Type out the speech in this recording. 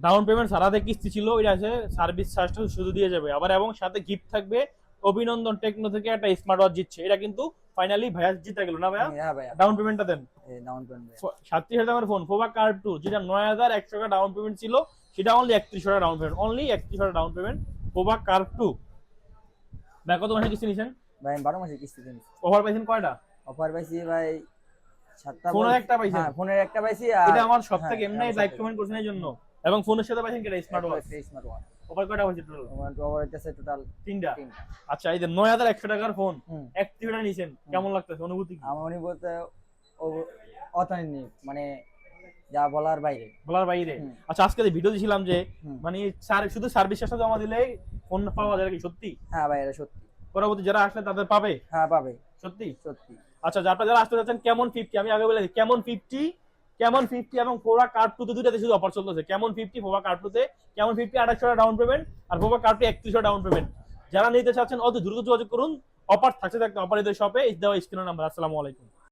Down payment সারাতে কিস্তি ছিল, এটা আছে সার্ভিস চার্জটা শুধু দিয়ে যাবে আবার, এবং সাথে গিফট থাকবে। অভিনন্দন টেকনো থেকে একটা স্মার্ট ওয়াচ জিতছে, এটা কিন্তু ফাইনালি ভাইয়া জিতে গেল না ভাইয়া? হ্যাঁ ভাইয়া, ডাউন পেমেন্টটা দেন। ডাউন পেমেন্ট 37,000 টাকার ফোন পোভা কার্ভ 2, যেটা 9,100 টাকা ডাউন পেমেন্ট ছিল, সেটা অনলি 31,000 টাকা ডাউন পেমেন্ট, অনলি 31,000 টাকা ডাউন পেমেন্ট পোভা কার্ভ 2। ভাই কত মাসে কিস্তি নিছেন? ভাই 12 মাসের কিস্তি দিন। অফার পাইছেন কয়টা? অফার পাইছি ভাই 7টা। ফোনের একটা পাইছেন? হ্যাঁ ফোনের একটা পাইছি। এটা আমার সব থেকে এমনি লাইক কমেন্ট করছেন এই জন্য। এবং ফোনের সাথে পাইছেন কিটা smart watch? Smart watch. Offer কয়টা হয়েছে টোটাল? ওভার হইতেছে টোটাল তিনটা। 3টা। আচ্ছা, এই যে 9,100 টাকার ফোন হুম। 31 টাকা নিছেন, কেমন লাগতেছে, অনুভূতি কি? আমার মনে বলতে অতনি মানে যা বলার বাইরে। বলার বাইরে। আচ্ছা, আজকে যে ভিডিও দিছিলাম যে মানে শুধু সার্ভিস চার্জটা জমা দিলেই ফোন পাওয়া যায় কি সত্যি? হ্যাঁ ভাই এটা সত্যি। পরবর্তী যারা আসলে তাদের পাবে? হ্যাঁ পাবে সত্যি সত্যি। আচ্ছা, যারা আসতে যাচ্ছেন কেমন 50, আমি আগে বলে দিই কেমন 50 এবং পোভা কার্ভ 2 তে দুইটাতে শুধু অফার চলতেছে। কেমন 50 পোভা কার্ভ 2 তে, কেমন 50 2800 টাকা ডাউন পেমেন্ট, আর পোভা কার্ভ 2 3100 ডাউন পেমেন্ট। যারা নিতে চাচ্ছেন অতি দ্রুত যোগাযোগ করুন, অফার থাকতে অফার এদের শপে দেওয়া স্ক্রিনের নাম্বার। আসসালামু আলাইকুম।